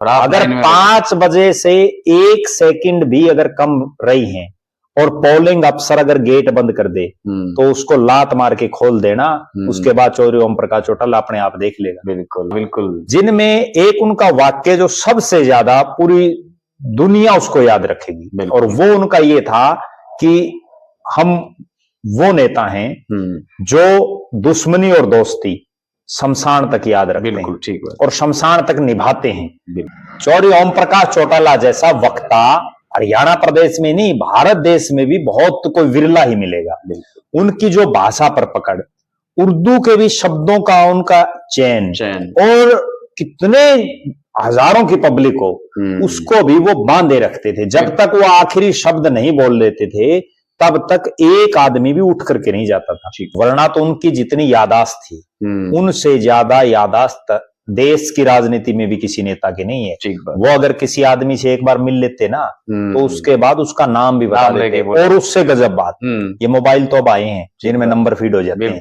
और आप अगर लाइन में 5 बजे से 1 सेकंड भी अगर कम रही हैं और पोलिंग अफसर अगर गेट बंद कर दे तो उसको लात मार के खोल देना, उसके बाद चौधरी ओम प्रकाश चौटाला अपने आप देख लेगा। बिल्कुल बिल्कुल। जिनमें एक उनका वाक्य जो सबसे ज्यादा पूरी दुनिया उसको याद रखेगी, और वो उनका ये था कि हम वो नेता हैं जो दुश्मनी और दोस्ती शमशान तक याद रखते हैं, ठीक है, और शमशान तक निभाते हैं। चौधरी ओम प्रकाश चौटाला जैसा वक्ता हरियाणा प्रदेश में नहीं, भारत देश में भी बहुत कोई विरला ही मिलेगा। उनकी जो भाषा पर पकड़, उर्दू के भी शब्दों का उनका चयन, और कितने हजारों की पब्लिक हो उसको भी वो बांधे रखते थे। जब तक वो आखिरी शब्द नहीं बोल लेते थे तब तक एक आदमी भी उठ करके नहीं जाता था। वरना तो उनकी जितनी यादाश्त थी उनसे ज्यादा यादाश्त देश की राजनीति में भी किसी नेता की नहीं है। वो अगर किसी आदमी से एक बार मिल लेते ना तो उसके बाद उसका नाम भी बता देते। और उससे गजब बात, ये मोबाइल तो अब आए हैं जिनमें नंबर फीड हो जाते हैं।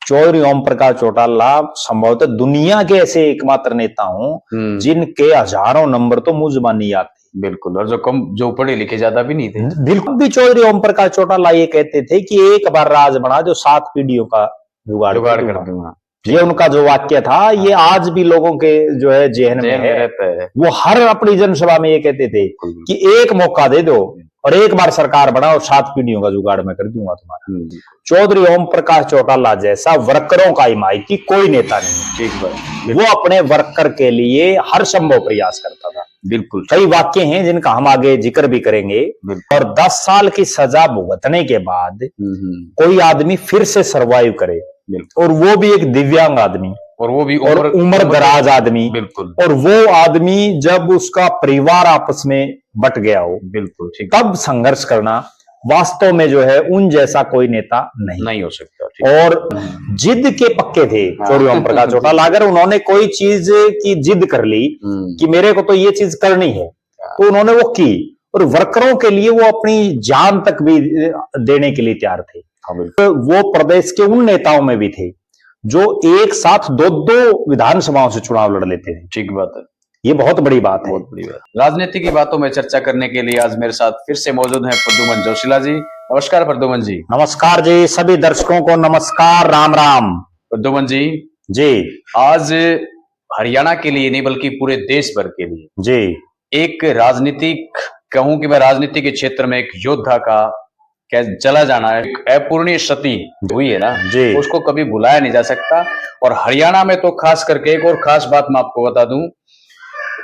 चौधरी ओम प्रकाश चौटाला संभवतः दुनिया के ऐसे एकमात्र नेता हूं जिनके हजारों नंबर तो मुंह जुबानी याद थे। बिल्कुल, और जो पढ़े लिखे ज्यादा भी नहीं थे। बिल्कुल भी चौधरी ओम प्रकाश चौटाला ये कहते थे कि एक बार राज बना जो 7 पीढ़ियों का जुगाड़ कर दूंगा। ये उनका जो वाक्य था, ये आज भी लोगों के जो है जेहन में है। वो हर अपनी जनसभा में ये कहते थे कि एक मौका दे दो और एक बार सरकार बना और 7 पीढ़ियों का जुगाड़ मैं कर दूंगा तुम्हारा। चौधरी ओम प्रकाश चौटाला जैसा वर्करों का हिमायती कोई नेता नहीं। वो अपने वर्कर के लिए हर संभव प्रयास करता था। बिल्कुल, कई वाक्य हैं जिनका हम आगे जिक्र भी करेंगे। और 10 साल की सजा भुगतने के बाद कोई आदमी फिर से सर्वाइव करे, और वो भी एक दिव्यांग आदमी, और वो भी उम्र दराज आदमी। बिल्कुल, और वो आदमी जब उसका परिवार आपस में बट गया हो, बिल्कुल ठीक, तब संघर्ष करना वास्तव में जो है उन जैसा कोई नेता नहीं हो सकता। और जिद के पक्के थे चौधरी ओम प्रकाश चौटाला। अगर उन्होंने कोई चीज की जिद कर ली कि मेरे को तो ये चीज करनी है, तो उन्होंने वो की, और वर्करों के लिए वो अपनी जान तक भी देने के लिए तैयार थे। तो वो प्रदेश के उन नेताओं में भी थे जो एक साथ 2-2 विधानसभाओं से चुनाव लड़ लेते थे। ठीक बात है, ये बहुत बड़ी बात है। बहुत बड़ी बात। राजनीति की बातों में चर्चा करने के लिए आज मेरे साथ फिर से मौजूद हैं प्रद्युमन जोशीला जी। नमस्कार प्रद्युमन जी। नमस्कार जी, सभी दर्शकों को नमस्कार, राम राम। प्रद्युमन जी आज हरियाणा के लिए नहीं बल्कि पूरे देश भर के लिए जी एक राजनीतिक, कहूं कि मैं राजनीति के क्षेत्र में एक योद्धा का क्या चला जाना है, एक अपूर्णीय क्षति हुई है ना जी, उसको कभी भुलाया नहीं जा सकता। और हरियाणा में तो खास करके एक और खास बात मैं आपको बता दूं,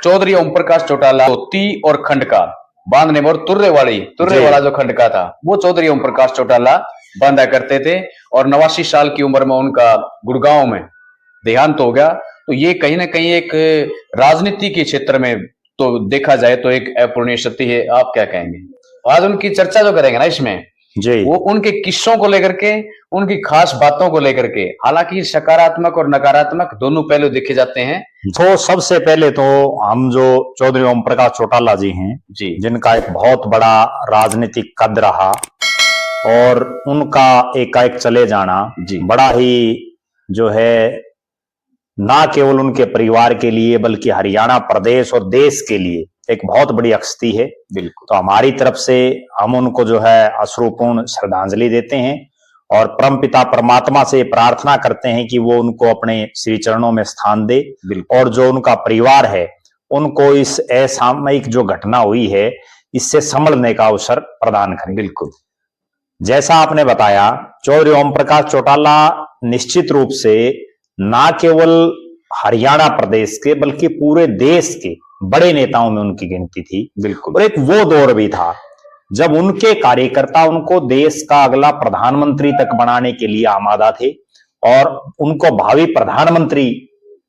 चौधरी ओम प्रकाश चौटाला ती और खंड का बांधने में, और तुर्रे वाला जो खंड का था वो चौधरी ओम प्रकाश चौटाला बांधा करते थे। और 89 साल की उम्र में उनका गुड़गांव में देहांत हो गया। तो ये कहीं ना कहीं एक राजनीति के क्षेत्र में तो देखा जाए तो एक अपूर्णीय क्षति है। आप क्या कहेंगे? आज उनकी चर्चा जो करेंगे ना इसमें जी, वो उनके किस्सों को लेकर के, उनकी खास बातों को लेकर के, हालांकि सकारात्मक और नकारात्मक दोनों पहलू देखे जाते हैं। तो सबसे पहले तो हम जो चौधरी ओम प्रकाश चौटाला जी हैं जी, जिनका एक बहुत बड़ा राजनीतिक कद रहा और उनका एकाएक चले जाना जी बड़ा ही जो है ना केवल उनके परिवार के लिए बल्कि हरियाणा प्रदेश और देश के लिए एक बहुत बड़ी अक्षति है। बिल्कुल, तो हमारी तरफ से हम उनको जो है अश्रुपूर्ण श्रद्धांजलि देते हैं और परमपिता परमात्मा से प्रार्थना करते हैं कि वो उनको अपने श्री चरणों में स्थान दे, और जो उनका परिवार है उनको इस असामयिक जो घटना हुई है इससे संभलने का अवसर प्रदान करें। बिल्कुल, जैसा आपने बताया, चौधरी ओम प्रकाश चौटाला निश्चित रूप से ना केवल हरियाणा प्रदेश के बल्कि पूरे देश के बड़े नेताओं में उनकी गिनती थी। बिल्कुल, और एक वो दौर भी था जब उनके कार्यकर्ता उनको देश का अगला प्रधानमंत्री तक बनाने के लिए आमादा थे और उनको भावी प्रधानमंत्री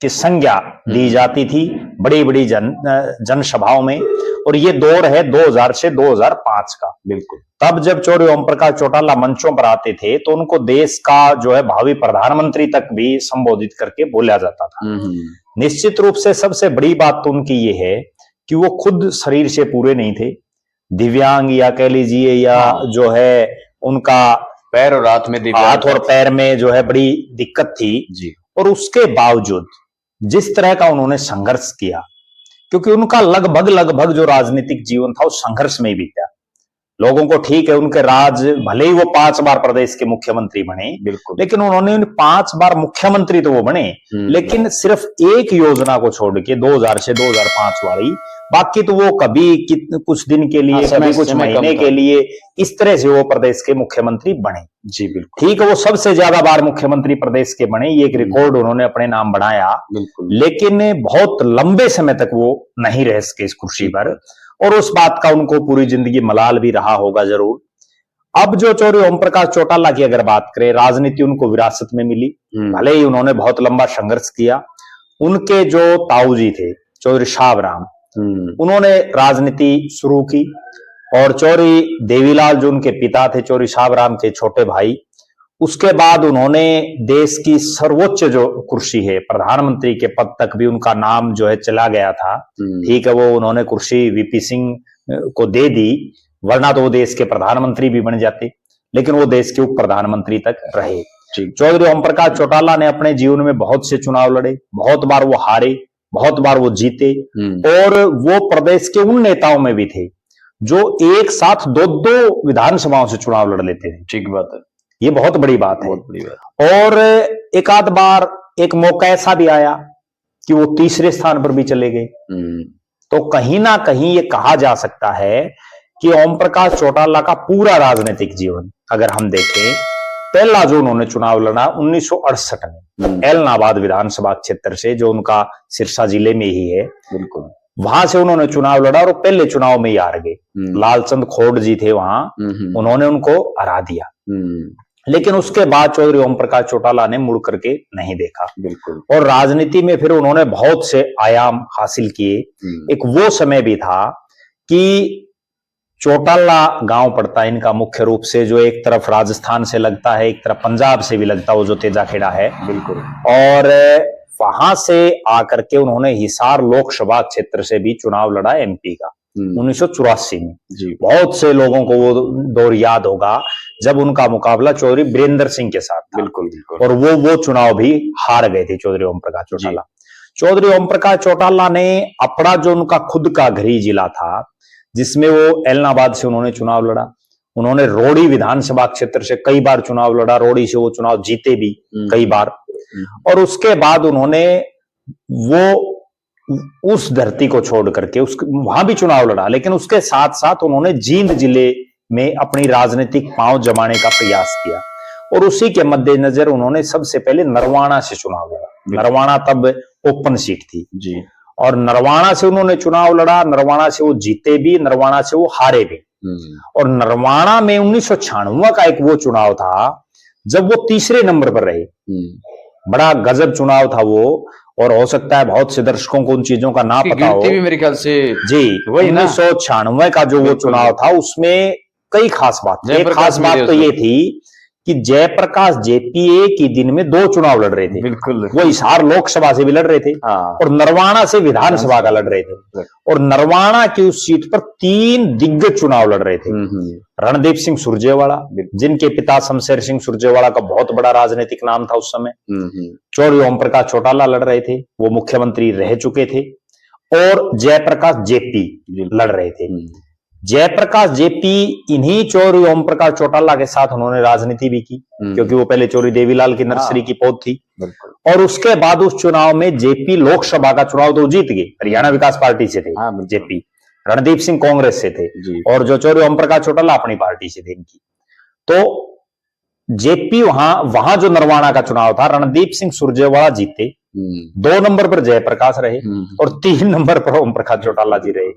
की संज्ञा दी जाती थी बड़ी बड़ी जनसभाओं में। और ये दौर है 2000 से 2005 का। बिल्कुल, तब जब चौधरी ओम प्रकाश चौटाला मंचों पर आते थे तो उनको देश का जो है भावी प्रधानमंत्री तक भी संबोधित करके बोला जाता था। निश्चित रूप से सबसे बड़ी बात तो उनकी ये है कि वो खुद शरीर से पूरे नहीं थे, दिव्यांग या कह लीजिए या जो है उनका पैर और हाथ और पैर में जो है बड़ी दिक्कत थी जी। और उसके बावजूद जिस तरह का उन्होंने संघर्ष किया, क्योंकि उनका लगभग जो राजनीतिक जीवन था वो संघर्ष में ही बीता। लोगों को ठीक है, उनके राज भले ही वो 5 बार प्रदेश के मुख्यमंत्री बने, बिल्कुल, लेकिन उन्होंने 5 बार मुख्यमंत्री तो वो बने, लेकिन सिर्फ एक योजना को छोड़ के 2000 से 2005 वाली, बाकी तो वो कभी कुछ दिन के लिए, कभी कुछ महीने के लिए, इस तरह से वो प्रदेश के मुख्यमंत्री बने। जी बिल्कुल, ठीक है, वो सबसे ज्यादा बार मुख्यमंत्री प्रदेश के बने, ये एक रिकॉर्ड उन्होंने अपने नाम बनाया, लेकिन बहुत लंबे समय तक वो नहीं रह सके इस कुर्सी पर, और उस बात का उनको पूरी जिंदगी मलाल भी रहा होगा जरूर। अब जो चौधरी ओम प्रकाश चौटाला की अगर बात करें, राजनीति उनको विरासत में मिली, भले ही उन्होंने बहुत लंबा संघर्ष किया। उनके जो ताऊजी थे चौधरी शाहबराम, उन्होंने राजनीति शुरू की, और चौधरी देवीलाल जो उनके पिता थे, चौधरी शाहबराम के छोटे भाई, उसके बाद उन्होंने देश की सर्वोच्च जो कुर्सी है, प्रधानमंत्री के पद तक भी उनका नाम जो है चला गया था। ठीक है, वो उन्होंने कुर्सी वीपी सिंह को दे दी, वरना तो वो देश के प्रधानमंत्री भी बन जाते, लेकिन वो देश के उप प्रधानमंत्री तक रहे। चौधरी ओम प्रकाश चौटाला ने अपने जीवन में बहुत से चुनाव लड़े, बहुत बार वो हारे, बहुत बार वो जीते, और वो प्रदेश के उन नेताओं में भी थे जो एक साथ 2-2 विधानसभाओं से चुनाव लड़ लेते थे। ठीक बात है, ये बहुत बड़ी बात है। बहुत बड़ी बात। और एक आध बार एक मौका ऐसा भी आया कि वो तीसरे स्थान पर भी चले गए। तो कहीं ना कहीं ये कहा जा सकता है कि ओम प्रकाश चौटाला का पूरा राजनीतिक जीवन अगर हम देखें, पहला जो उन्होंने चुनाव लड़ा 1968 में एलनाबाद विधानसभा क्षेत्र से, जो उनका सिरसा जिले में ही है, बिल्कुल, वहां से उन्होंने चुनाव लड़ा और पहले चुनाव में ही हार गए। लालचंद खोड़ जी थे वहां, उन्होंने उनको हरा दिया। लेकिन उसके बाद चौधरी ओम प्रकाश चौटाला ने मुड़ करके नहीं देखा। बिल्कुल, और राजनीति में फिर उन्होंने बहुत से आयाम हासिल किए। एक वो समय भी था कि चौटाला गांव पड़ता है इनका मुख्य रूप से, जो एक तरफ राजस्थान से लगता है, एक तरफ पंजाब से भी लगता है, वो जो तेजाखेड़ा है। बिल्कुल, और वहां से आकर के उन्होंने हिसार लोकसभा क्षेत्र से भी चुनाव लड़ा एमपी का 1984 में। बहुत से लोगों को वो दौर याद होगा जब उनका मुकाबला चौधरी बीरेंद्र सिंह के साथ था। बिल्कुल, बिल्कुल। और वो चुनाव भी हार गए थे चौधरी ओम प्रकाश चौटाला। चौधरी ओम प्रकाश चौटाला ने अपना जो उनका खुद का गृह जिला था, जिसमें वो एलनाबाद से उन्होंने चुनाव लड़ा, उन्होंने रोड़ी विधानसभा क्षेत्र से कई बार चुनाव लड़ा, रोड़ी से वो चुनाव जीते भी कई बार। और उसके बाद उन्होंने वो उस धरती को छोड़ करके वहां भी चुनाव लड़ा, लेकिन उसके साथ साथ उन्होंने जींद जिले में अपनी राजनीतिक पांव जमाने का प्रयास किया। और उसी के मद्देनजर उन्होंने सबसे पहले नरवाना से चुनाव लड़ा। नरवाना तब ओपन सीट थी जी, और नरवाना से उन्होंने चुनाव लड़ा। नरवाना से वो जीते भी, नरवाना से वो हारे भी। और नरवाना में 1996 का एक वो चुनाव था जब वो तीसरे नंबर पर रहे। बड़ा गजब चुनाव था वो, और हो सकता है बहुत से दर्शकों को उन चीजों का ना पता हो। भी मेरे ख्याल से जी, 1996 का जो वो चुनाव था उसमें कई खास बात। एक खास बात तो ये थी कि जयप्रकाश जेपी एक ही दिन में 2 चुनाव लड़ रहे थे। बिल्कुल, वो हिसार लोकसभा से भी लड़ रहे थे और नरवाना से विधानसभा का लड़ रहे थे। और नरवाना की उस सीट पर 3 दिग्गज चुनाव लड़ रहे थे। रणदीप सिंह सुरजेवाला, जिनके पिता शमशेर सिंह सुरजेवाला का बहुत बड़ा राजनीतिक नाम था उस समय। चौधरी ओम प्रकाश चौटाला लड़ रहे थे, वो मुख्यमंत्री रह चुके थे। और जयप्रकाश जेपी लड़ रहे थे। जयप्रकाश जेपी इन्हीं चौधरी ओम प्रकाश चौटाला के साथ उन्होंने राजनीति भी की, क्योंकि वो पहले चौधरी देवीलाल की नर्सरी की पौध थी। और उसके बाद उस चुनाव में जेपी लोकसभा का चुनाव तो जीत गए, हरियाणा विकास पार्टी से थे जेपी। रणदीप सिंह कांग्रेस से थे और जो चौधरी ओम प्रकाश चौटाला अपनी पार्टी से थे इनकी। तो जेपी वहां जो नरवाना का चुनाव था, रणदीप सिंह सुरजेवाला जीते, 2 नंबर पर जयप्रकाश रहे और 3 नंबर पर ओम प्रकाश चौटाला जी रहे।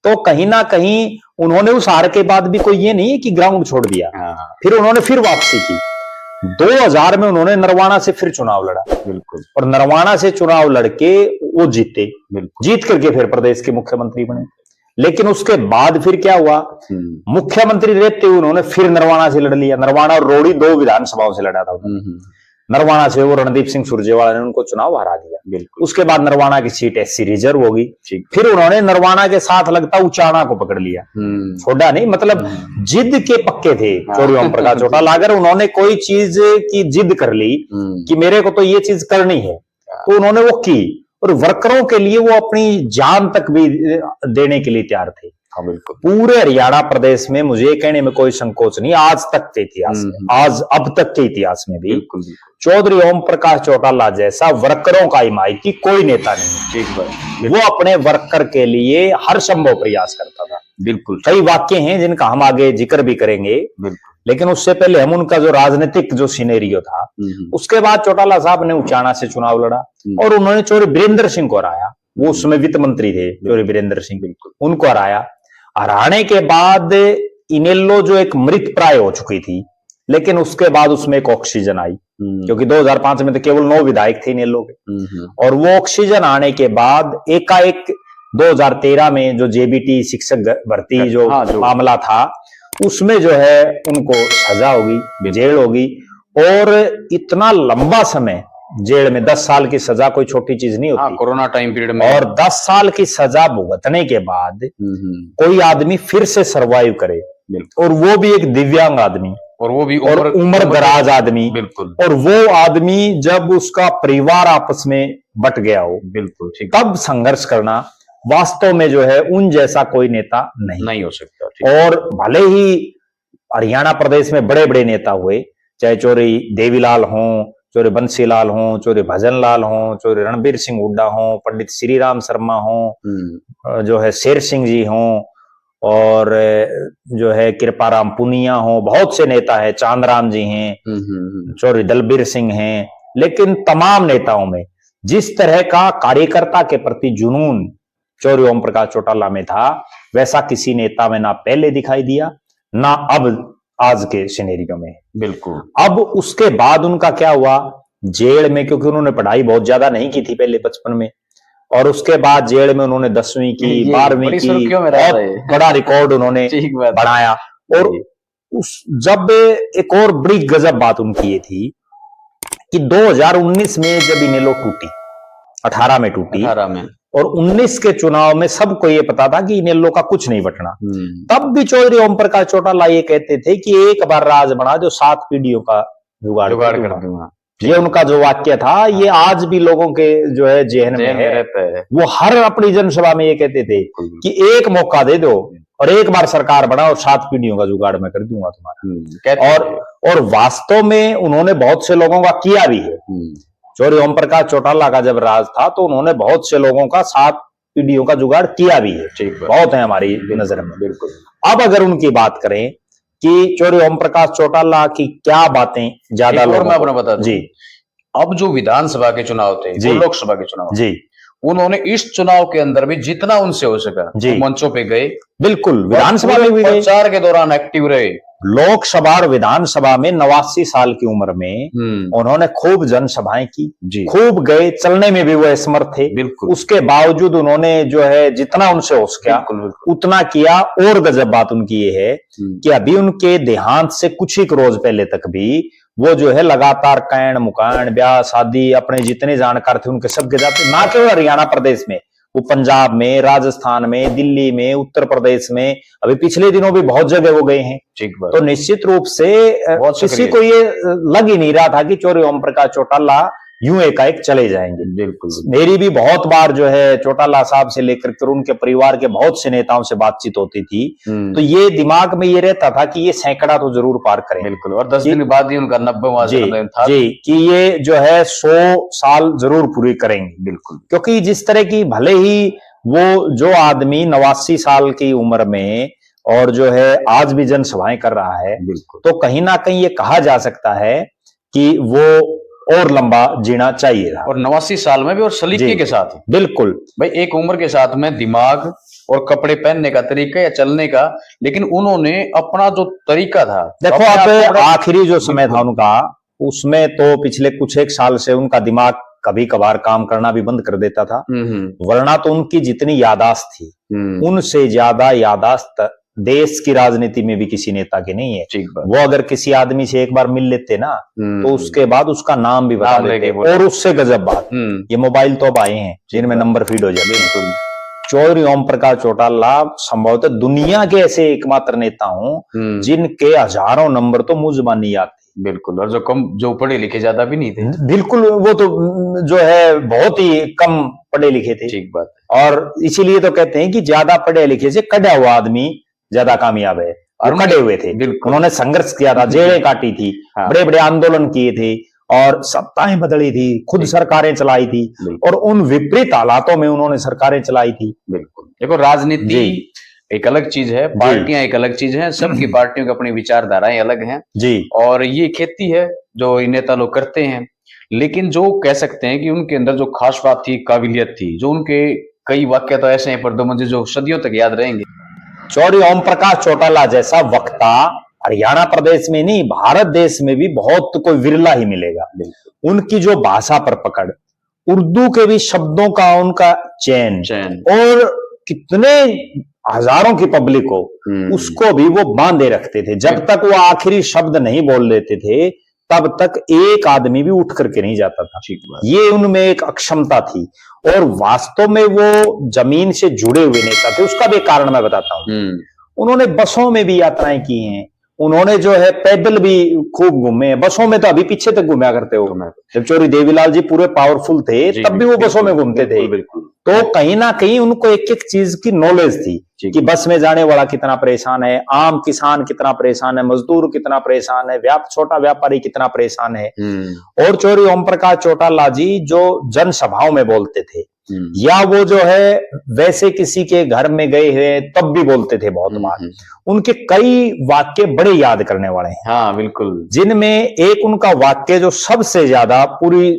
तो कहीं ना कहीं उन्होंने उस हार के बाद भी कोई ये नहीं कि ग्राउंड छोड़ दिया, फिर उन्होंने फिर वापसी की। 2000 में उन्होंने नरवाना से फिर चुनाव लड़ा। बिल्कुल, और नरवाना से चुनाव लड़के वो जीते, जीत करके फिर प्रदेश के मुख्यमंत्री बने। लेकिन उसके बाद फिर क्या हुआ, मुख्यमंत्री रहते हुए उन्होंने फिर नरवाना से लड़ लिया। नरवाना और रोड़ी 2 विधानसभाओं से लड़ा था। नरवाना से वो रणदीप सिंह सुरजेवाला ने उनको चुनाव हरा दिया। उसके बाद नरवाना की सीट एससी रिजर्व होगी। फिर उन्होंने नरवाना के साथ लगता उचाना को पकड़ लिया, छोड़ा नहीं। मतलब जिद के पक्के थे चौधरी ओम प्रकाश चौटाला। अगर उन्होंने कोई चीज की जिद कर ली कि मेरे को तो ये चीज करनी है, तो उन्होंने वो की। और वर्करों के लिए वो अपनी जान तक भी देने के लिए तैयार थे। हाँ बिल्कुल। पूरे हरियाणा प्रदेश में मुझे कहने में कोई संकोच नहीं, आज तक के इतिहास में, आज अब तक के इतिहास में भी बिल्कुल चौधरी ओम प्रकाश चौटाला जैसा वर्करों का हिमायती कोई नेता नहीं। ठीक बात। वो अपने वर्कर के लिए हर संभव प्रयास करता था। बिल्कुल। कई वाक्य हैं जिनका हम आगे जिक्र भी करेंगे, लेकिन उससे पहले हम उनका जो राजनीतिक जो सिनेरियो था, उसके बाद चौटाला साहब ने उचाना से चुनाव लड़ा और उन्होंने चौधरी वीरेंद्र सिंह को हराया। वो उस समय वित्त मंत्री थे चौधरी वीरेंद्र सिंह, उनको हराया। हराने के बाद इनेलो जो एक मृत प्राय हो चुकी थी, लेकिन उसके बाद उसमें एक ऑक्सीजन आई, क्योंकि 2005 में तो केवल 9 विधायक थे इनेलो के, और वो ऑक्सीजन आने के बाद एकाएक 2013 में जो जेबीटी शिक्षक भर्ती जो मामला था, उसमें जो है उनको सजा होगी, जेल होगी, और इतना लंबा समय जेल में 10 साल की सजा कोई छोटी चीज नहीं होती। कोरोना टाइम पीरियड में, और 10 साल की सजा भुगतने के बाद कोई आदमी फिर से सरवाइव करे, और वो भी एक दिव्यांग आदमी, और वो भी उम्र दराज आदमी, बिल्कुल, और वो आदमी जब उसका परिवार आपस में बट गया हो, बिल्कुल ठीक, तब संघर्ष करना वास्तव में जो है उन जैसा कोई नेता नहीं हो सकता। और भले ही हरियाणा प्रदेश में बड़े बड़े नेता हुए, चाहे चौधरी देवीलाल हों, चौधरी बंसीलाल हों, चौधरी भजनलाल हों, चौधरी रणबीर सिंह हुड्डा हों, पंडित श्रीराम शर्मा हों, जो है शेर सिंह जी हों, और जो है कृपाराम पुनिया हों, बहुत से नेता है, चांदराम जी हैं, चौधरी दलबीर सिंह हैं, लेकिन तमाम नेताओं में जिस तरह का कार्यकर्ता के प्रति जुनून चौधरी ओम प्रकाश चौटाला में था, वैसा किसी नेता में ना पहले दिखाई दिया, ना अब आज के सिनेरियो में। बिल्कुल। अब उसके बाद उनका क्या हुआ, जेल में, क्योंकि उन्होंने पढ़ाई बहुत ज्यादा नहीं की थी पहले बचपन में, और उसके बाद जेल में उन्होंने 10वीं की, 12वीं की, बहुत बड़ा रिकॉर्ड उन्होंने बनाया। और उस जब एक और बड़ी गजब बात उनकी ये थी कि 2019 में जब इनेलो टूटी, 18 में टूटी, 18 में, और 19 के चुनाव में सबको ये पता था कि इनेलो का कुछ नहीं बटना, तब भी चौधरी ओम प्रकाश चौटाला ये कहते थे कि एक बार राज बना जो 7 पीढ़ियों का जुगाड़ कर दूंगा। ये उनका जो वाक्य था, ये आज भी लोगों के जो है जेहन में है। वो हर अपनी जनसभा में ये कहते थे कि एक मौका दे दो और एक बार सरकार बना और 7 पीढ़ियों का जुगाड़ मैं कर दूंगा तुम्हारा। और वास्तव में उन्होंने बहुत से लोगों का किया भी है। चौधरी ओम प्रकाश चौटाला का जब राज था तो उन्होंने बहुत से लोगों का 7 पीढ़ियों का जुगाड़ किया भी है, बहुत है हमारी नजर में। बिल्कुल। अब अगर उनकी बात करें कि चौधरी ओम प्रकाश चौटाला की क्या बातें ज्यादा लोगों मैं अपना बता दूं जी, अब जो विधानसभा के चुनाव थे, वो लोकसभा के चुनाव जी, उन्होंने इस चुनाव के अंदर भी जितना उनसे हो सका मंचों पे गए, बिल्कुल, विधानसभा में भी प्रचार के दौरान एक्टिव रहे। लोकसभा और विधानसभा में 89 साल की उम्र में उन्होंने खूब जनसभाएं की, खूब गए, चलने में भी वो असमर्थ थे। बिल्कुल। उसके बावजूद उन्होंने जो है जितना उनसे हो सका उतना किया। और गजब बात उनकी ये है कि अभी उनके देहांत से कुछ ही रोज पहले तक भी वो जो है लगातार कैण मुकान ब्याह शादी अपने जितने जानकार थे उनके सबके जाते, ना केवल हरियाणा प्रदेश में, वो पंजाब में, राजस्थान में, दिल्ली में, उत्तर प्रदेश में, अभी पिछले दिनों भी बहुत जगह वो गए हैं। तो निश्चित रूप से किसी को ये लग ही नहीं रहा था कि चौधरी ओम प्रकाश चौटाला यूं एकाएक चले जाएंगे। बिल्कुल। मेरी भी बहुत बार जो है चौटाला साहब से लेकर के उनके परिवार के बहुत से नेताओं से बातचीत होती थी, तो ये दिमाग में ये रहता था कि ये सैकड़ा तो जरूर पार करें। बिल्कुल। और 10 दिन बाद ही उनका 90वां जन्मदिन था जी, कि ये जो है 100 साल जरूर पूरी करेंगे। बिल्कुल। क्योंकि जिस तरह की, भले ही वो जो आदमी 89 साल की उम्र में और जो है आज भी जनसभाएं कर रहा है, तो कहीं ना कहीं ये कहा जा सकता है कि वो और लंबा जीना चाहिए था। और 89 साल में भी और सलीके के साथ। बिल्कुल भाई, एक उम्र के साथ में दिमाग और कपड़े पहनने का तरीका या चलने का, लेकिन उन्होंने अपना जो तरीका था, देखो आप आखिरी जो समय था उनका, उसमें तो पिछले कुछ एक साल से उनका दिमाग कभी कभार काम करना भी बंद कर देता था, वरना तो उनकी जितनी यादाश्त थी उनसे ज्यादा यादाश्त देश की राजनीति में भी किसी नेता की नहीं है। वो अगर किसी आदमी से एक बार मिल लेते ना, तो उसके बाद उसका नाम भी बता देते। और उससे गजब बात, ये मोबाइल तो अब आए हैं जिनमें नंबर फीड हो जाते हैं। चौधरी ओम प्रकाश चौटाला संभवतः दुनिया के ऐसे एकमात्र नेता हूं जिनके हजारों नंबर तो मुंह जुबानी याद थे। बिल्कुल। और जो पढ़े लिखे ज्यादा भी नहीं थे, बिल्कुल, वो तो जो है बहुत ही कम पढ़े लिखे थे। ठीक बात। और इसीलिए तो कहते हैं कि ज्यादा पढ़े लिखे से कड़ा हुआ आदमी ज्यादा कामयाब है। और कड़े हुए थे, उन्होंने संघर्ष किया था, जेलें काटी थी, बड़े बड़े आंदोलन किए थे और सत्ताएं बदली थी, खुद सरकारें चलाई थी और उन विपरीत हालातों में उन्होंने सरकारें चलाई थी। बिल्कुल। देखो, राजनीति एक अलग चीज है, पार्टियां एक अलग चीज है, सबकी पार्टियों की अपनी विचारधाराएं अलग हैं जी। और ये खेती है जो नेता लोग करते हैं, लेकिन जो कह सकते हैं कि उनके अंदर जो खास बात थी, काबिलियत थी, जो उनके कई वाक्य तो ऐसे हैं पर दो मुझे जो सदियों तक याद रहेंगे। चौधरी ओम प्रकाश चौटाला जैसा वक्ता हरियाणा प्रदेश में नहीं, भारत देश में भी बहुत कोई विरला ही मिलेगा। उनकी जो भाषा पर पकड़, उर्दू के भी शब्दों का उनका चयन और कितने हजारों की पब्लिक हो उसको भी वो बांधे रखते थे। जब तक वो आखिरी शब्द नहीं बोल लेते थे तब तक एक आदमी भी उठ करके नहीं जाता था। ये उनमें एक अक्षमता थी और वास्तव में वो जमीन से जुड़े हुए नेता थे। उसका भी कारण मैं बताता हूं। उन्होंने बसों में भी यात्राएं की हैं, उन्होंने जो है पैदल भी खूब घूमे हैं। बसों में तो अभी पीछे तक घूमा करते हो। जब चौधरी देवीलाल जी पूरे पावरफुल थे तब भी वो बसों में घूमते थे। तो कहीं ना कहीं उनको एक एक चीज की नॉलेज थी कि बस में जाने वाला कितना परेशान है, आम किसान कितना परेशान है, मजदूर कितना परेशान है, छोटा व्यापारी कितना परेशान है। और चौधरी ओम प्रकाश चौटाला जी जो जनसभाओं में बोलते थे या वो जो है वैसे किसी के घर में गए हुए तब भी बोलते थे बहुत बार। उनके कई वाक्य बड़े याद करने वाले हैं। हाँ बिल्कुल। जिनमें एक उनका वाक्य जो सबसे ज्यादा पूरी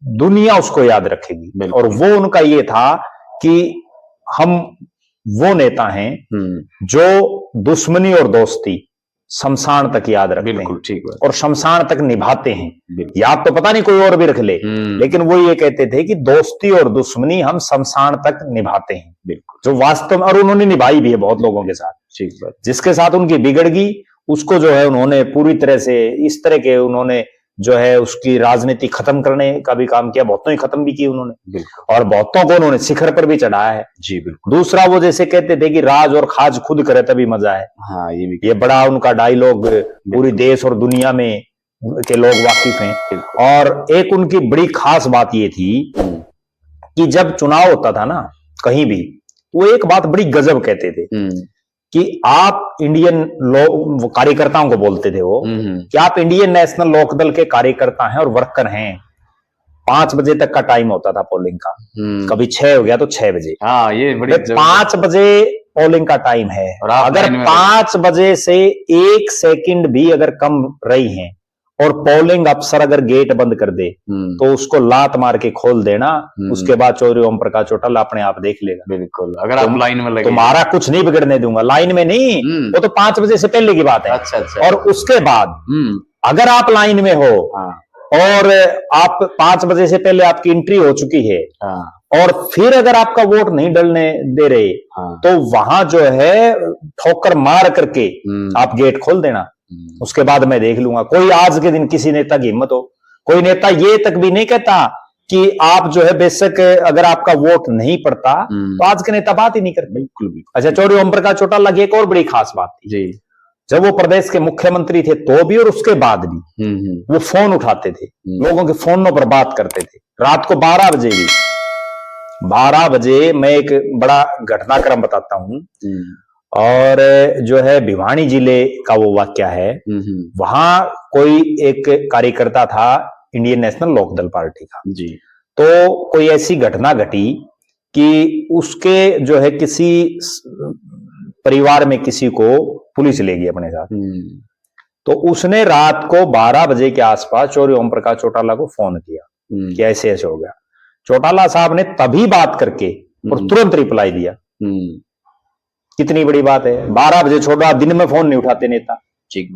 दुनिया उसको याद रखेगी और वो उनका ये था कि हम वो नेता हैं जो दुश्मनी और दोस्ती शमशान तक याद रखते हैं। ठीक है। और शमशान तक निभाते हैं। याद तो पता नहीं कोई और भी रख ले, लेकिन वो ये कहते थे कि दोस्ती और दुश्मनी हम शमशान तक निभाते हैं। बिल्कुल। जो वास्तव में, और उन्होंने निभाई भी है बहुत लोगों के साथ। ठीक है। जिसके साथ उनकी बिगड़ गई उसको जो है उन्होंने पूरी तरह से इस तरह के उन्होंने जो है उसकी राजनीति खत्म करने का भी काम किया। बहुतों ही खत्म भी की उन्होंने और बहुतों को उन्होंने शिखर पर भी चढ़ाया है। जी बिल्कुल। दूसरा वो जैसे कहते थे कि राज और खाज खुद करे तभी मजा है। हाँ, ये बड़ा उनका डायलॉग पूरी देश और दुनिया में के लोग वाकिफ हैं। और एक उनकी बड़ी खास बात ये थी कि जब चुनाव होता था ना कहीं भी, वो एक बात बड़ी गजब कहते थे कि आप इंडियन कार्यकर्ताओं को बोलते थे वो कि आप इंडियन नेशनल लोकदल के कार्यकर्ता हैं और वर्कर हैं। 5 बजे तक का टाइम होता था पोलिंग का, कभी 6 हो गया तो 6 बजे। हाँ, ये 5 बजे पोलिंग का टाइम है और अगर 5 बजे से 1 सेकंड भी अगर कम रही है और पोलिंग अफसर अगर गेट बंद कर दे तो उसको लात मार के खोल देना। उसके बाद चौधरी ओम प्रकाश चौटाला अपने आप देख लेगा। बिल्कुल। अगर आप लाइन में लगे तुम्हारा कुछ नहीं बिगड़ने दूंगा। लाइन में नहीं, वो तो 5 बजे से पहले की बात है। अच्छा। और उसके बाद अगर आप लाइन में हो और आप 5 बजे से पहले आपकी एंट्री हो चुकी है और फिर अगर आपका वोट नहीं डलने दे रहे तो वहां जो है ठोकर मार करके आप गेट खोल देना। उसके बाद मैं देख लूंगा। कोई आज के दिन किसी नेता की हिम्मत हो, कोई नेता ये तक भी नहीं कहता कि आप जो है बेशक अगर आपका वोट नहीं पड़ता तो आज के नेता बात ही नहीं करते। बिल्कुल। अच्छा, चौधरी ओम प्रकाश चौटाला की एक और बड़ी खास बात थी जी। जब वो प्रदेश के मुख्यमंत्री थे तो भी और उसके बाद भी वो फोन उठाते थे, लोगों के फोनों पर बात करते थे। रात को 12 बजे भी 12 बजे मैं एक बड़ा घटनाक्रम बताता हूं और जो है भिवानी जिले का वो वाक्य है। वहां कोई एक कार्यकर्ता था इंडियन नेशनल लोकदल पार्टी का जी। तो कोई ऐसी घटना घटी कि उसके जो है किसी परिवार में किसी को पुलिस ले गई अपने साथ। तो उसने रात को 12 बजे के आसपास चौधरी ओम प्रकाश चौटाला को फोन किया कि ऐसे ऐसे हो गया। चौटाला साहब ने तभी बात करके और तुरंत रिप्लाई दिया। कितनी बड़ी बात है। 12 बजे छोड़ो, आप दिन में फोन नहीं उठाते नेता।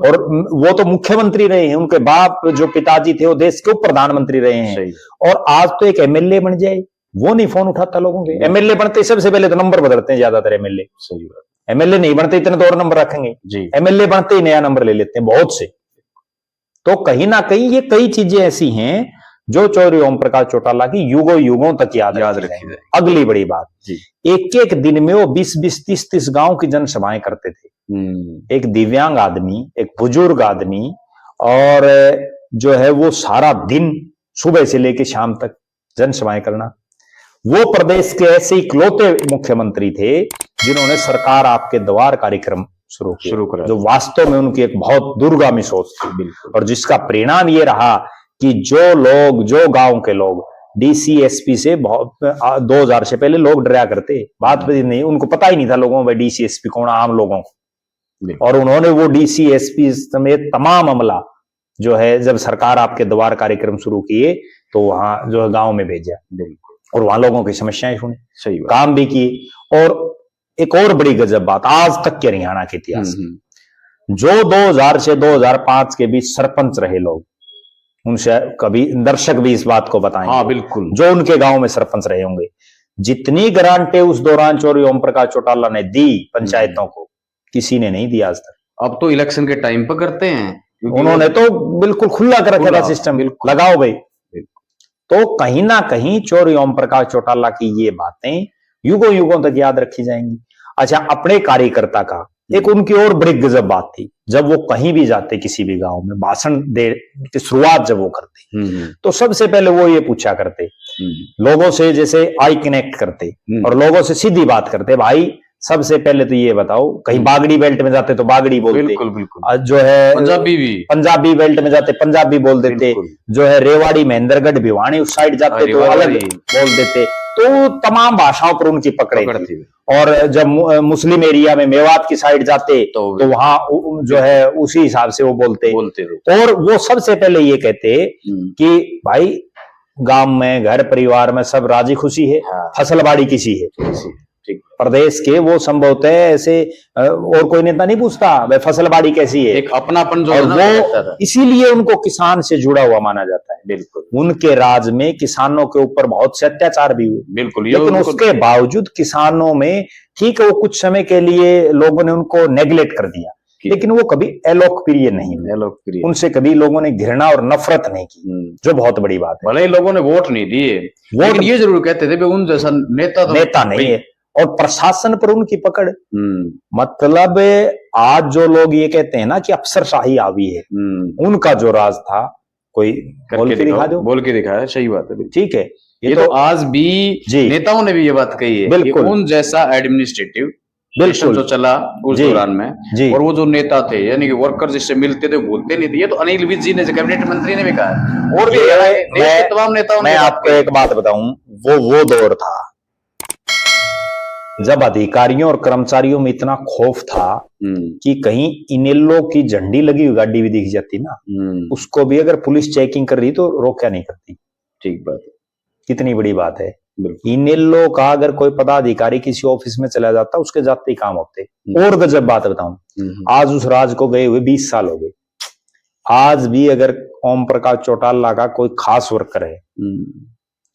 और वो तो मुख्यमंत्री रहे हैं, उनके बाप जो पिताजी थे वो देश के प्रधानमंत्री रहे हैं। और आज तो एक एमएलए बन जाए वो नहीं फोन उठाता लोगों के। एमएलए बनते सबसे पहले तो नंबर बदलते हैं ज्यादातर एमएलए। सही बात। एमएलए नहीं बनते इतने तो और नंबर रखेंगे जी। एमएलए बनते ही नया नंबर ले लेते हैं बहुत से। तो कहीं ना कहीं ये कई चीजें ऐसी हैं जो चौधरी ओम प्रकाश चौटाला की युगों युगों तक याद रखी है। अगली बड़ी बात जी, एक एक दिन में वो 20-20, 30-30 गांव की जनसभाएं करते थे। एक दिव्यांग आदमी, एक बुजुर्ग आदमी और जो है वो सारा दिन सुबह से लेकर शाम तक जनसभाएं करना। वो प्रदेश के ऐसे इकलौते मुख्यमंत्री थे जिन्होंने सरकार आपके द्वार कार्यक्रम शुरू किया, जो वास्तव में उनकी एक बहुत दूरगामी सोच थी, और जिसका परिणाम ये रहा कि जो गांव के लोग डीसीएसपी से बहुत 2000 से पहले लोग डरा करते, बात नहीं, उनको पता ही नहीं था लोगों में डीसीएसपी कौन, आम लोगों को। और उन्होंने वो डीसीएसपी समेत तमाम अमला जो है जब सरकार आपके द्वार कार्यक्रम शुरू किए तो वहां जो है गांव में भेजा, और वहां लोगों की समस्याएं सुनी, सही काम भी किए। और एक और बड़ी गजब बात आज तक के हरियाणा के इतिहास में, जो 2000 से 2005 के बीच सरपंच रहे लोग, उनसे कभी दर्शक भी इस बात को बताएंगे, हाँ बिल्कुल, जो उनके गांव में सरपंच रहे होंगे, जितनी ग्रांटें उस दौरान चौधरी ओम प्रकाश चौटाला ने दी पंचायतों को, किसी ने नहीं दी आज तक। अब तो इलेक्शन के टाइम पर करते हैं, उन्होंने तो बिल्कुल खुला कर रखा था सिस्टम, लगाओ भाई। तो कहीं ना कहीं चौधरी ओम प्रकाश चौटाला की ये बातें युगों युगों तक याद रखी जाएंगी। अच्छा, अपने कार्यकर्ता का एक उनकी और बड़ी गजब बात थी, जब वो कहीं भी जाते किसी भी गांव में भाषण दे की शुरुआत जब वो करते तो सबसे पहले वो ये पूछा करते लोगों से, जैसे आई कनेक्ट करते और लोगों से सीधी बात करते, भाई सबसे पहले तो ये बताओ, कहीं बागड़ी बेल्ट में जाते तो बागड़ी बोलते, बिल्कुल बिल्कुल, जो है पंजाबी बेल्ट में जाते पंजाबी बोल देते, जो है रेवाड़ी महेंद्रगढ़ भिवानी उस साइड जाते तो अलग बोल देते, तो तमाम भाषाओं पर उनकी पकड़ थी। और जब मुस्लिम एरिया में मेवात की साइड जाते तो वहां जो है उसी हिसाब से वो बोलते। और वो सबसे पहले ये कहते कि भाई गांव में घर परिवार में सब राजी खुशी है, फसलबाड़ी किसी है प्रदेश के, वो संभवतः ऐसे और कोई नेता नहीं पूछता भाई फसलबाड़ी कैसी है, एक अपनापन जो और वो इसीलिए उनको किसान से जुड़ा हुआ माना जाता है। बिल्कुल, उनके राज में किसानों के ऊपर बहुत से अत्याचार भी हुए, बिल्कुल, लेकिन उसके बावजूद किसानों में ठीक है वो कुछ समय के लिए लोगों ने उनको नेग्लेक्ट कर दिया, लेकिन वो कभी अलोकप्रिय नहीं हुए, उनसे कभी लोगों ने घृणा और नफरत नहीं की, जो बहुत बड़ी बात है। भले ही लोगों ने वोट नहीं दिए, लेकिन ये जरूर कहते थे उन जैसा नेता नहीं है। और प्रशासन पर उनकी पकड़, मतलब आज जो लोग ये कहते हैं ना कि अफसरशाही हावी है, उनका जो राज था, कोई बोल के दिखा दो, बोल के दिखाया, सही बात है, ठीक है। ये तो आज भी नेताओं ने भी ये बात कही है, बिल्कुल, उन जैसा एडमिनिस्ट्रेटिव बिल्कुल जो चला उस दौरान में, और वो जो नेता थे यानी कि वर्कर जिससे मिलते थे भूलते नहीं थे, ये तो अनिल विज जी ने, कैबिनेट मंत्री ने भी कहा, और भी तमाम नेताओं ने। मैं आपको एक बात बताऊं, वो दौर था जब अधिकारियों और कर्मचारियों में इतना खौफ था कि कहीं इनेलो की झंडी लगी हुई गाड़ी भी दिख जाती ना, उसको भी अगर पुलिस चेकिंग कर रही तो रोका नहीं करती। ठीक बात, कितनी बड़ी बात है। इनेलो का अगर कोई पदाधिकारी किसी ऑफिस में चला जाता उसके जाते ही काम होते। और गजब बात बताऊं, आज उस राज को गए हुए 20 साल हो गए, आज भी अगर ओम प्रकाश चौटाला का कोई खास वर्कर है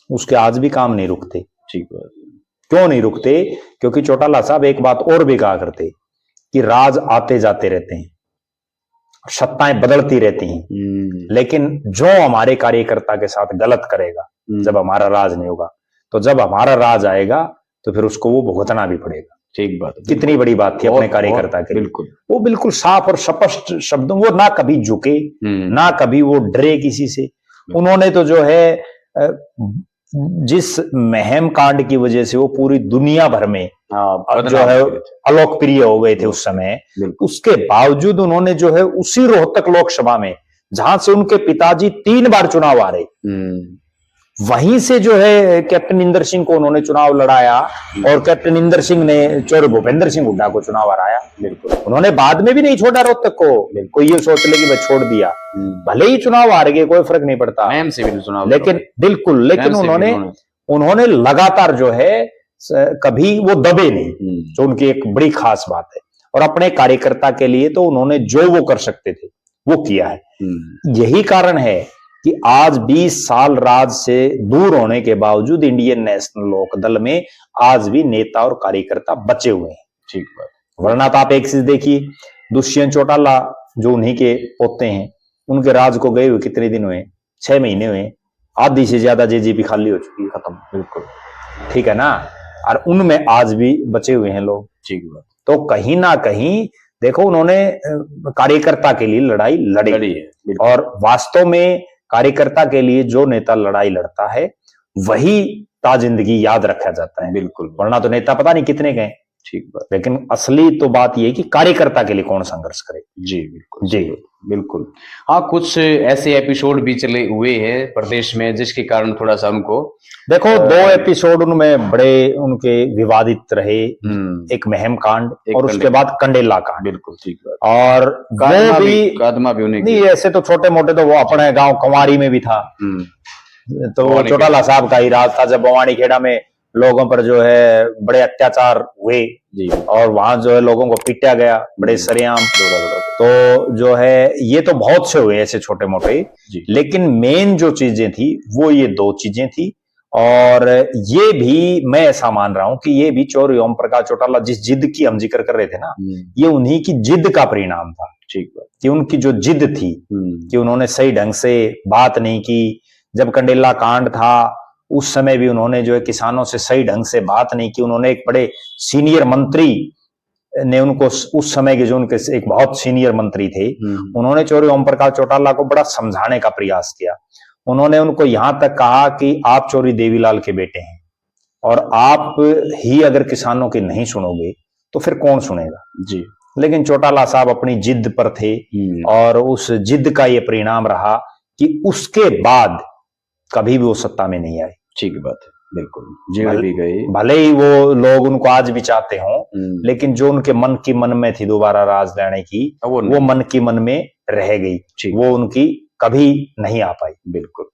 उसके आज भी काम नहीं रुकते। ठीक बात, क्यों नहीं रुकते? क्योंकि चौटाला साहब एक बात और भी कहा करते कि राज आते जाते रहते हैं, सत्ताएं बदलती रहती हैं, लेकिन जो हमारे कार्यकर्ता के साथ गलत करेगा, जब हमारा राज नहीं होगा, तो जब हमारा राज आएगा तो फिर उसको वो भुगतना भी पड़ेगा। ठीक बात, कितनी बड़ी बात थी अपने कार्यकर्ता के। बिल्कुल, वो बिल्कुल साफ और स्पष्ट शब्दों, वो ना कभी झुके ना कभी वो डरे किसी से। उन्होंने तो जो है जिस महम कांड की वजह से वो पूरी दुनिया भर में जो है अलोकप्रिय हो गए थे उस समय, उसके बावजूद उन्होंने जो है उसी रोहतक लोकसभा में, जहां से उनके पिताजी 3 बार चुनाव आ रहे, वहीं से जो है कैप्टन इंदर सिंह को उन्होंने चुनाव लड़ाया, और कैप्टन इंदर सिंह ने चौधरी भूपेंद्र सिंह हुड्डा को चुनाव हराया। बिल्कुल, उन्होंने बाद में भी नहीं छोड़ा रोहतक को। कोई ये सोच ले कि मैं छोड़ दिया, भले ही चुनाव हार गए कोई फर्क नहीं पड़ता, लेकिन बिल्कुल, लेकिन उन्होंने लगातार जो है कभी वो दबे नहीं, जो उनकी एक बड़ी खास बात है। और अपने कार्यकर्ता के लिए तो उन्होंने जो वो कर सकते थे वो किया है। यही कारण है कि आज 20 साल राज से दूर होने के बावजूद इंडियन नेशनल लोक दल में आज भी नेता और कार्यकर्ता बचे हुए हैं। ठीक बात, वरना तो आप एक चीज देखिए, दुष्यंत चौटाला जो उन्हीं के पोते हैं, उनके राज को गए हुए कितने दिन हुए? 6 महीने हुए, आधी से ज्यादा जेजेपी खाली हो चुकी है, खत्म। बिल्कुल, ठीक है ना। और उनमें आज भी बचे हुए हैं लोग। ठीक बात, तो कहीं ना कहीं देखो उन्होंने कार्यकर्ता के लिए लड़ाई लड़ी है और वास्तव में कार्यकर्ता के लिए जो नेता लड़ाई लड़ता है वही ता जिंदगी याद रखा जाता है। बिल्कुल, वरना तो नेता पता नहीं कितने गए। ठीक बात। लेकिन असली तो बात यह कि कार्यकर्ता के लिए कौन संघर्ष करे। जी बिल्कुल, जी बिल्कुल। हाँ, कुछ ऐसे एपिसोड भी चले हुए हैं प्रदेश में जिसके कारण थोड़ा सा हमको देखो 2 एपिसोड उनमें बड़े उनके विवादित रहे, एक महम कांड और उसके बाद कंडेला कांड। बिल्कुल ठीक बात। और कादमा भी उन्हें नहीं, ऐसे तो छोटे मोटे तो वो अपने गांव कंवारी में भी था, तो चौटाला साहब का ही राज था जब बवानी खेड़ा में लोगों पर जो है बड़े अत्याचार हुए और वहां जो है लोगों को पीटा गया बड़े सरेआम। तो जो है ये तो बहुत से हुए ऐसे छोटे मोटे, लेकिन मेन जो चीजें थी वो ये 2 चीजें थी। और ये भी मैं ऐसा मान रहा हूं कि ये भी चौधरी ओम प्रकाश चौटाला जिस जिद की हम जिक्र कर रहे थे ना, ये उन्हीं की जिद का परिणाम था। ठीक बात कि उनकी जो जिद थी कि उन्होंने सही ढंग से बात नहीं की। जब कंडेला कांड था उस समय भी उन्होंने जो है किसानों से सही ढंग से बात नहीं की। उन्होंने एक बड़े सीनियर मंत्री ने उनको उस समय के जो उनके एक बहुत सीनियर मंत्री थे, उन्होंने चौधरी ओम प्रकाश चौटाला को बड़ा समझाने का प्रयास किया। उन्होंने उनको यहां तक कहा कि आप चौधरी देवीलाल के बेटे हैं और आप ही अगर किसानों की नहीं सुनोगे तो फिर कौन सुनेगा। जी लेकिन चौटाला साहब अपनी जिद पर थे और उस जिद का ये परिणाम रहा कि उसके बाद कभी भी वो सत्ता में नहीं आए। ठीक बात है, बिल्कुल। जेल भी गए, भले ही वो लोग उनको आज भी चाहते हों, लेकिन जो उनके मन की मन में थी दोबारा राज लेने की वो मन की मन में रह गई, वो उनकी कभी नहीं आ पाई। बिल्कुल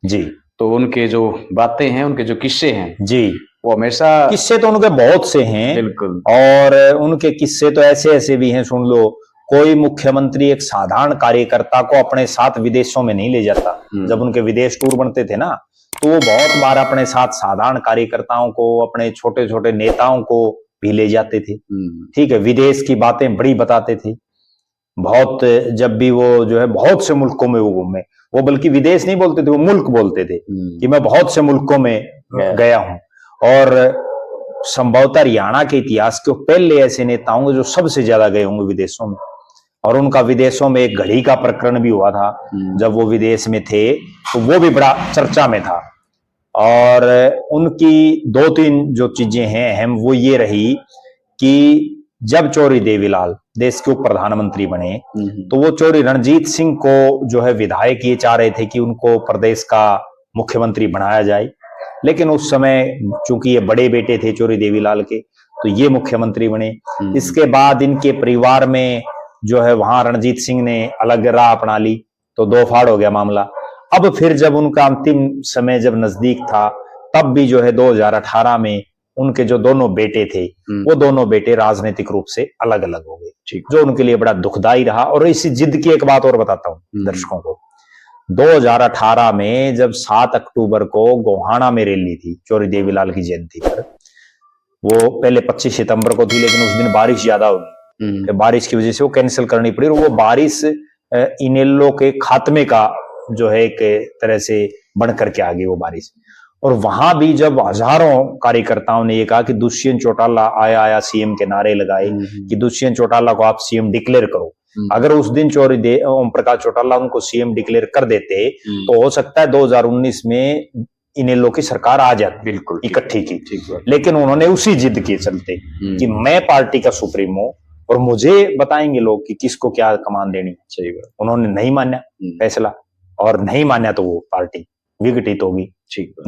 जी। तो उनके जो बातें हैं, उनके जो किस्से हैं जी, वो हमेशा किस्से तो उनके बहुत से हैं। बिल्कुल। और उनके किस्से तो ऐसे ऐसे भी हैं, सुन लो। कोई मुख्यमंत्री एक साधारण कार्यकर्ता को अपने साथ विदेशों में नहीं ले जाता। जब उनके विदेश टूर बनते थे ना, तो वो बहुत बार अपने साथ साधारण कार्यकर्ताओं को, अपने छोटे छोटे नेताओं को भी ले जाते थे। ठीक है, विदेश की बातें बड़ी बताते थे बहुत। जब भी वो जो है बहुत से मुल्कों में वो घूमे, वो बल्कि विदेश नहीं बोलते थे, वो मुल्क बोलते थे कि मैं बहुत से मुल्कों में गया हूं। और संभवतः हरियाणा के इतिहास के पहले ऐसे नेता होंगे जो सबसे ज्यादा गए होंगे विदेशों में। और उनका विदेशों में एक घड़ी का प्रकरण भी हुआ था, जब वो विदेश में थे तो वो भी बड़ा चर्चा में था। और उनकी 2-3 जो चीजें हैं अहम, वो ये रही कि जब चौधरी देवीलाल देश के उप प्रधानमंत्री बने तो वो चौधरी रणजीत सिंह को जो है विधायक ये चाह रहे थे कि उनको प्रदेश का मुख्यमंत्री बनाया जाए। लेकिन उस समय चूंकि ये बड़े बेटे थे चौधरी देवीलाल के, तो ये मुख्यमंत्री बने। इसके बाद इनके परिवार में जो है वहां रणजीत सिंह ने अलग राह अपना ली, तो 2 फाड़ हो गया मामला। अब फिर जब उनका अंतिम समय जब नजदीक था, तब भी जो है 2018 में उनके जो दोनों बेटे थे, वो दोनों बेटे राजनीतिक रूप से अलग अलग हो गए, जो उनके लिए बड़ा दुखदाई रहा। और इसी जिद की एक बात और बताता हूं दर्शकों को। 2018 में जब 7 अक्टूबर को गोहाना में रैली थी चौधरी देवीलाल की जयंती पर, वो पहले 25 सितंबर को थी, लेकिन उस दिन बारिश ज्यादा होगी, बारिश की वजह से वो कैंसिल करनी पड़ी। और वो बारिश इनेलो के खात्मे का जो है एक तरह से बन करके आ गई वो बारिश। और वहां भी जब हजारों कार्यकर्ताओं ने ये कहा कि दुष्यंत चौटाला आया सीएम के नारे लगाए कि दुष्यंत चौटाला को आप सीएम डिक्लेयर करो। अगर उस दिन चौधरी ओम प्रकाश चौटाला उनको सीएम डिक्लेयर कर देते तो हो सकता है 2019 में इनेलो की सरकार आ जाती, बिल्कुल इकट्ठी की। लेकिन उन्होंने उसी जिद के चलते कि मैं पार्टी का सुप्रीमो और मुझे बताएंगे लोग कि किसको क्या कमान देनी चाहिए, उन्होंने नहीं माना फैसला। और नहीं माना तो वो पार्टी विघटित होगी,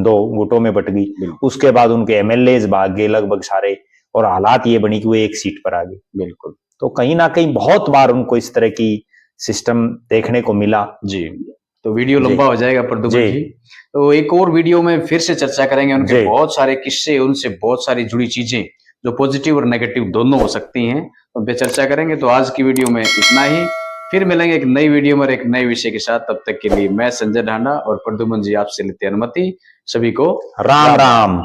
2 गुटों में बट गई। उसके बाद उनके एमएलए भाग गए लगभग सारे, और हालात ये बनी कि वो 1 सीट पर आ गए। बिल्कुल। तो कहीं ना कहीं बहुत बार उनको इस तरह की सिस्टम देखने को मिला। जी। तो वीडियो लंबा हो जाएगा प्रदुमन जी, तो एक और वीडियो में फिर से चर्चा करेंगे उनके बहुत सारे किस्से, उनसे बहुत सारी जुड़ी चीजें जो पॉजिटिव और नेगेटिव दोनों हो सकती हैं, उन पे चर्चा करेंगे। तो आज की वीडियो में इतना ही, फिर मिलेंगे एक नई वीडियो में एक नए विषय के साथ। तब तक के लिए मैं संजय ढांडा और प्रदुमन जी आपसे लेते अनुमति। सभी को राम राम।